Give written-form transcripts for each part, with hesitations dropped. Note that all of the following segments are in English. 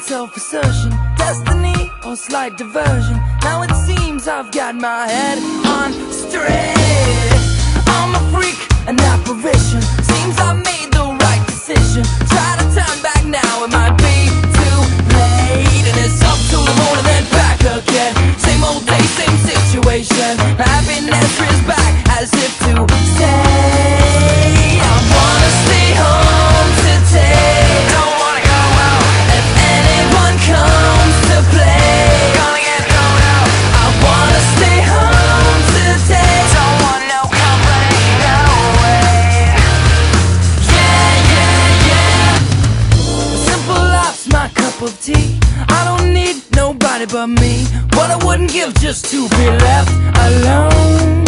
self-assertion, destiny or slight diversion. Now it seems I've got my head on straight. I'm a freak, an apparition. Seems I made the right decision. Try to turn back now, it might be too late. And it's up to the moon and then back again. Same old day, same situation. Happiness is back as if to say, I wanna stay home today. Don't wanna go out. If anyone comes to play, gonna get thrown out. I wanna stay home today. Don't want no company, no way. Yeah, yeah, yeah. Simple life's my cup of tea. I don't need nobody but me. What I wouldn't give just to be left alone.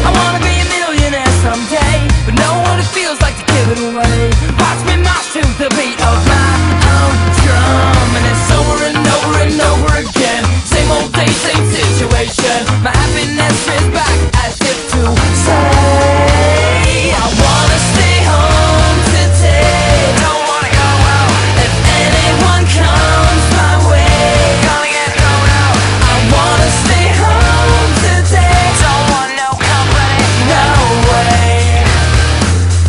I wanna be a millionaire someday, but know what it feels like to give it away. Watch me march to the beat of my own drum. And it's over and over and over again. Same old day, same situation. My happiness is back as if to say, I wanna stay home today. Don't wanna go out. If anyone comes my way, gonna get thrown out. I wanna stay home today. Don't want no company, no way.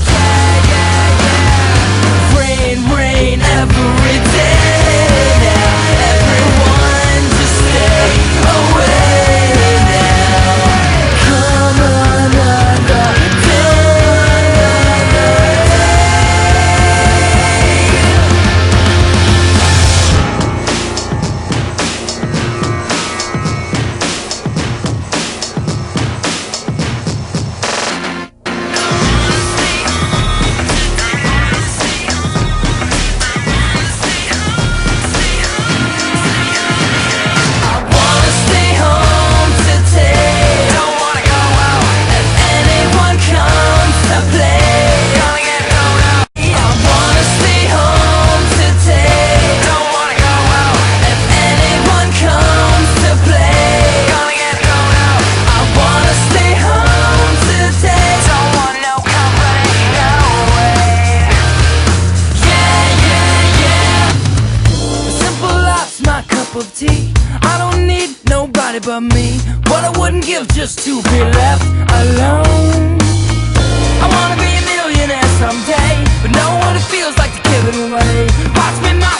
Yeah, yeah, yeah. Rain, rain every day now. Everyone just stay away now. Come another day. I wanna stay home today. Don't wanna go out. If anyone comes to play, gonna get thrown out. I wanna stay home today. Don't wanna go out. If anyone comes to play, gonna get thrown out. I wanna stay home today. Don't want no company, no way. Yeah, yeah, yeah. Simple life's my cup of tea. I don't need nobody but me. What I wouldn't give just to be left alone. I wanna be a millionaire someday, but know what it feels like to give it away. Watch me march